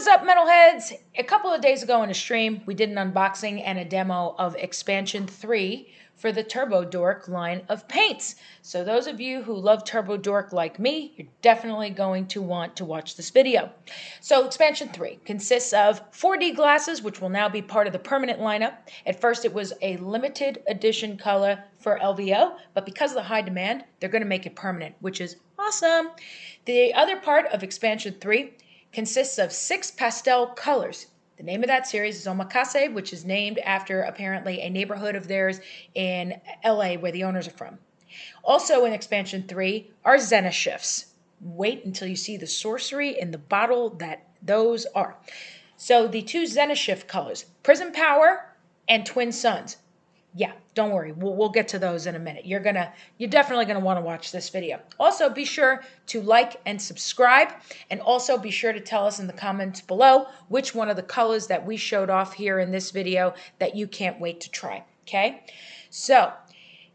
What's up, Metalheads? A couple of days ago in a stream, we did an unboxing and a demo of Expansion 3 for the Turbo Dork line of paints. So those of you who love Turbo Dork like me, you're definitely going to want to watch this video. So Expansion 3 consists of 4D glasses, which will now be part of the permanent lineup. At first, it was a limited edition color for LVO, but because of the high demand, they're going to make it permanent, which is awesome. The other part of Expansion 3 consists of 6 pastel colors. The name of that series is Omakase, which is named after apparently a neighborhood of theirs in LA where the owners are from. Also in Expansion 3 are Zenith Shifts. Wait until you see the sorcery in the bottle that those are. So the 2 Zenith Shift colors, Prism Power and Twin Suns. Yeah, don't worry. We'll get to those in a minute. You're definitely gonna want to watch this video. Also, be sure to like and subscribe, and also be sure to tell us in the comments below which one of the colors that we showed off here in this video that you can't wait to try. Okay, so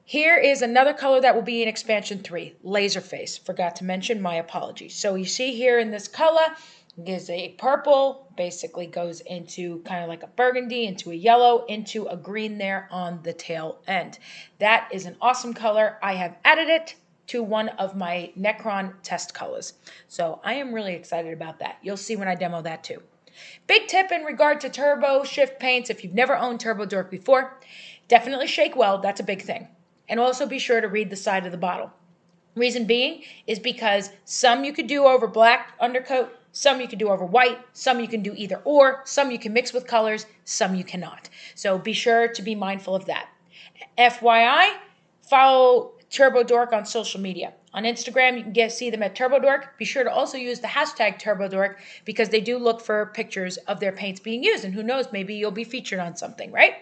here is another color that will be in Expansion 3, Laserface. Forgot to mention, my apologies. So you see here in this color is a purple, basically goes into kind of like a burgundy, into a yellow, into a green there on the tail end. That is an awesome color. I have added it to one of my Necron test colors. So I am really excited about that. You'll see when I demo that too. Big tip in regard to Turbo Shift paints, if you've never owned Turbo Dork before, definitely shake well. That's a big thing. And also be sure to read the side of the bottle. Reason being is because some you could do over black undercoat, some you can do over white, some you can do either or, some you can mix with colors, some you cannot. So be sure to be mindful of that. FYI, follow Turbo Dork on social media. On Instagram, you can see them at Turbo Dork. Be sure to also use the hashtag Turbo Dork because they do look for pictures of their paints being used. And who knows, maybe you'll be featured on something, right?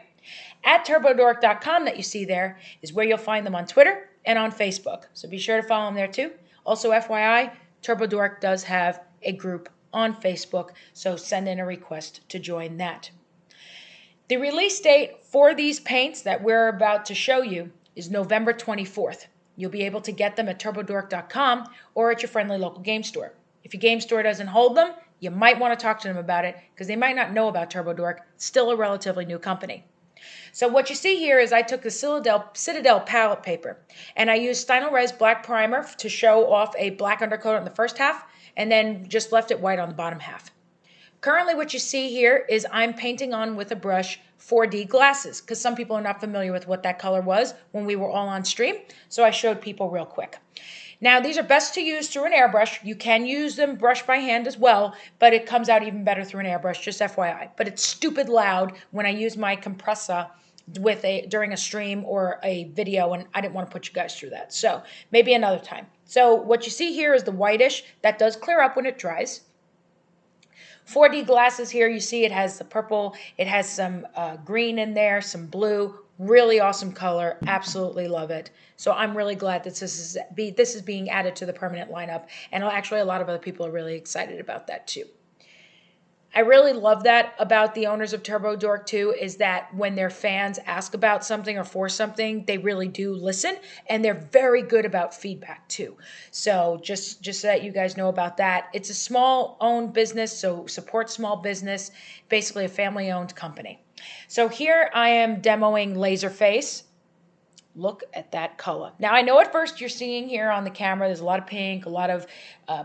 At turbodork.com that you see there is where you'll find them on Twitter and on Facebook. So be sure to follow them there too. Also, FYI, Turbo Dork does have a group on Facebook, so send in a request to join that. The release date for these paints that we're about to show you is November 24th. You'll be able to get them at turbodork.com or at your friendly local game store. If your game store doesn't hold them, you might want to talk to them about it because they might not know about Turbo Dork, still a relatively new company. So what you see here is I took the Citadel palette paper and I used Stynylrez black primer to show off a black undercoat on the first half and then just left it white on the bottom half. Currently what you see here is I'm painting on with a brush 4D glasses because some people are not familiar with what that color was when we were all on stream, so I showed people real quick. Now these are best to use through an airbrush. You can use them brush by hand as well, but it comes out even better through an airbrush, just FYI. But it's stupid loud when I use my compressor during a stream or a video, and I didn't want to put you guys through that. So maybe another time. So what you see here is the whitish. That does clear up when it dries. 4D glasses here, you see it has the purple. It has some green in there, some blue. Really awesome color. Absolutely love it. So I'm really glad that this is being added to the permanent lineup. And actually a lot of other people are really excited about that too. I really love that about the owners of Turbo Dork too, is that when their fans ask about something or for something, they really do listen, and they're very good about feedback too. So just so that you guys know about that, it's a small owned business, so support small business, basically a family owned company. So here I am demoing Laserface. Look at that color. Now, I know at first you're seeing here on the camera, there's a lot of pink, a lot of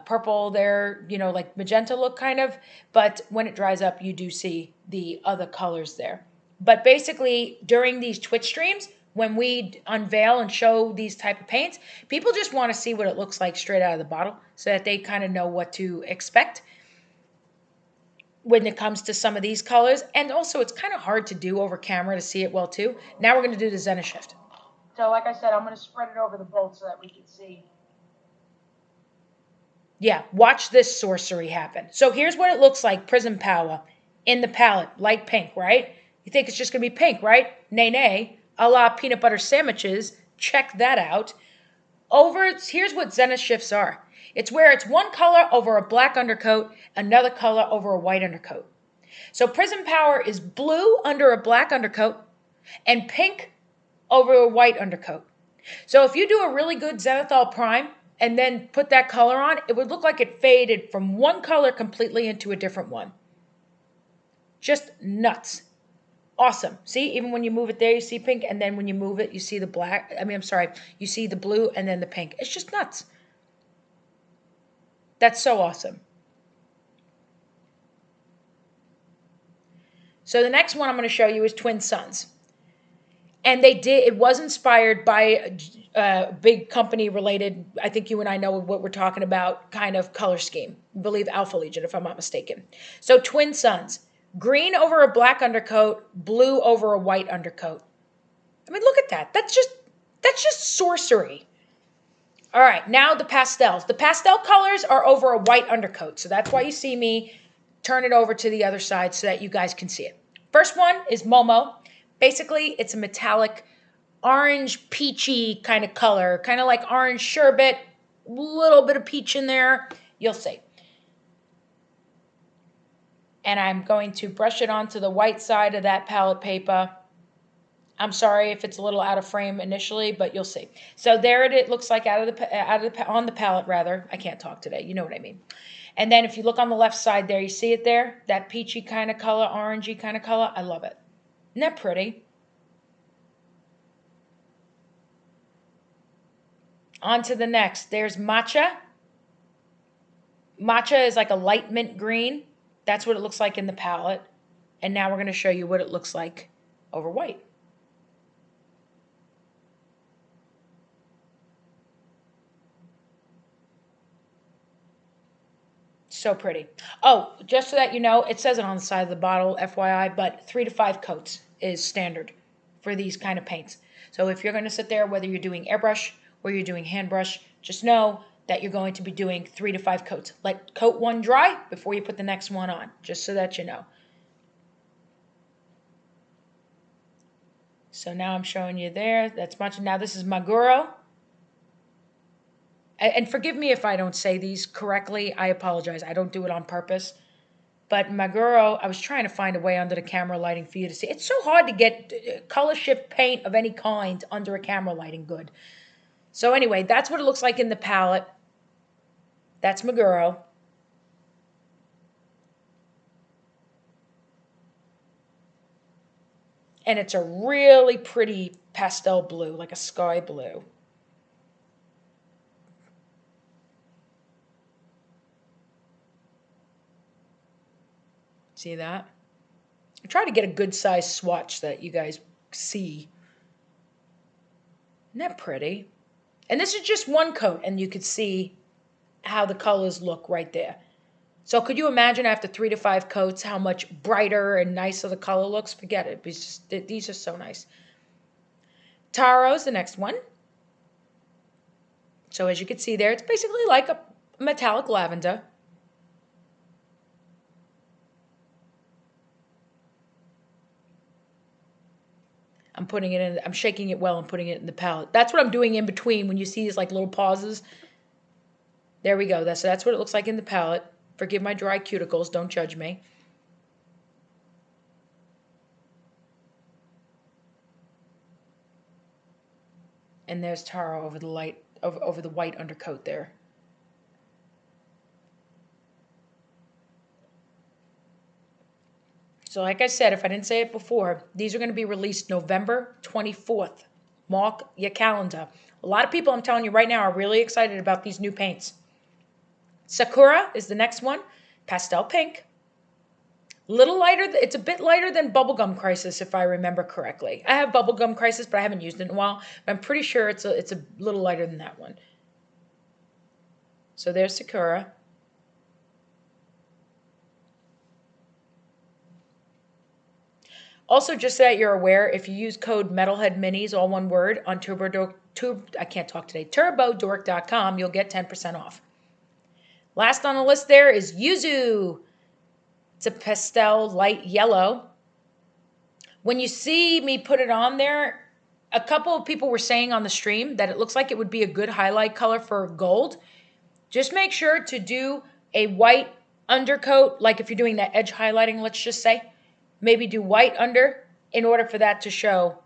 purple there, you know, like magenta look kind of. But when it dries up, you do see the other colors there. But basically, during these Twitch streams, when we unveil and show these type of paints, people just want to see what it looks like straight out of the bottle so that they kind of know what to expect when it comes to some of these colors. And also, it's kind of hard to do over camera to see it well, too. Now we're going to do the Zenith Shift. So like I said, I'm going to spread it over the bowl so that we can see. Yeah, watch this sorcery happen. So here's what it looks like, Prism Power in the palette, light pink, right? You think it's just going to be pink, right? Nay, nay. A la peanut butter sandwiches. Check that out. Here's what Zenith Shifts are. It's where it's one color over a black undercoat, another color over a white undercoat. So Prism Power is blue under a black undercoat and pink over a white undercoat. So if you do a really good Zenithal Prime and then put that color on, it would look like it faded from one color completely into a different one. Just nuts. Awesome. See, even when you move it there, you see pink, and then when you move it, you see the black. I mean, I'm sorry, you see the blue and then the pink. It's just nuts. That's so awesome. So the next one I'm going to show you is Twin Suns. And it was inspired by a big company related, I think you and I know what we're talking about, kind of color scheme. I believe Alpha Legion, if I'm not mistaken. So Twin Suns, green over a black undercoat, blue over a white undercoat. I mean, look at that. That's just sorcery. All right, now the pastels. The pastel colors are over a white undercoat. So that's why you see me turn it over to the other side so that you guys can see it. First one is Momo. Basically, it's a metallic orange peachy kind of color, kind of like orange sherbet, a little bit of peach in there. You'll see. And I'm going to brush it onto the white side of that palette paper. I'm sorry if it's a little out of frame initially, but you'll see. So there it looks like on the palette rather. I can't talk today. You know what I mean. And then if you look on the left side there, you see it there? That peachy kind of color, orangey kind of color. I love it. Isn't that pretty? On to the next. There's Matcha. Matcha is like a light mint green. That's what it looks like in the palette. And now we're going to show you what it looks like over white. So pretty. Oh, just so that you know, it says it on the side of the bottle, FYI, but 3 to 5 coats is standard for these kind of paints. So if you're going to sit there, whether you're doing airbrush or you're doing hand brush, just know that you're going to be doing 3 to 5 coats. Let coat one dry before you put the next one on, just so that you know. So now I'm showing you there. That's much. Now this is Maguro. And forgive me if I don't say these correctly. I apologize. I don't do it on purpose. But Maguro, I was trying to find a way under the camera lighting for you to see. It's so hard to get color shift paint of any kind under a camera lighting good. So anyway, that's what it looks like in the palette. That's Maguro. And it's a really pretty pastel blue, like a sky blue. See that? I try to get a good size swatch that you guys see. Isn't that pretty? And this is just one coat, and you could see how the colors look right there. So could you imagine after 3 to 5 coats how much brighter and nicer the color looks? Forget it. These are so nice. Taro's the next one. So as you can see there, it's basically like a metallic lavender. I'm putting it in, I'm shaking it well and putting it in the palette. That's what I'm doing in between when you see these like little pauses. There we go. That's what it looks like in the palette. Forgive my dry cuticles. Don't judge me. And there's Taro over the white undercoat there. So like I said, if I didn't say it before, these are going to be released November 24th. Mark your calendar. A lot of people, I'm telling you right now, are really excited about these new paints. Sakura is the next one. Pastel pink. Little lighter. It's a bit lighter than Bubblegum Crisis, if I remember correctly. I have Bubblegum Crisis, but I haven't used it in a while. But I'm pretty sure it's a little lighter than that one. So there's Sakura. Also, just so that you're aware, if you use code Metalhead Minis, all one word, on TurboDork.com, you'll get 10% off. Last on the list there is Yuzu. It's a pastel light yellow. When you see me put it on there, a couple of people were saying on the stream that it looks like it would be a good highlight color for gold. Just make sure to do a white undercoat, like if you're doing that edge highlighting, let's just say. Maybe do white under in order for that to show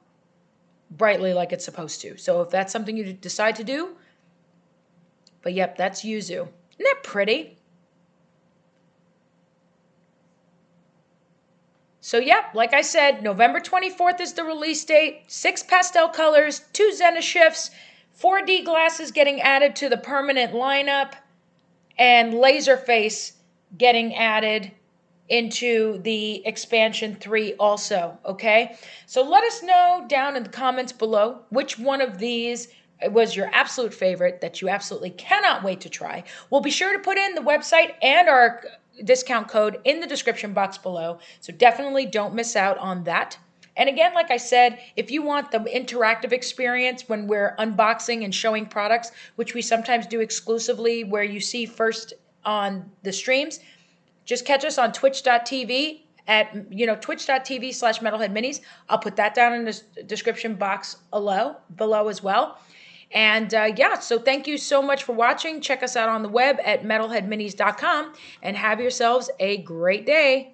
brightly like it's supposed to. So if that's something you decide to do, but yep, that's Yuzu. Isn't that pretty? So yeah, like I said, November 24th is the release date. 6 pastel colors, 2 Zenith Shifts, 4D glasses getting added to the permanent lineup, and Laserface getting added into the expansion 3 also, okay? So let us know down in the comments below which one of these was your absolute favorite that you absolutely cannot wait to try. We'll be sure to put in the website and our discount code in the description box below, so definitely don't miss out on that. And again, like I said, if you want the interactive experience when we're unboxing and showing products, which we sometimes do exclusively where you see first on the streams, just catch us on twitch.tv at, twitch.tv/Metalhead Minis. I'll put that down in the description box below as well. And yeah, so thank you so much for watching. Check us out on the web at metalheadminis.com and have yourselves a great day.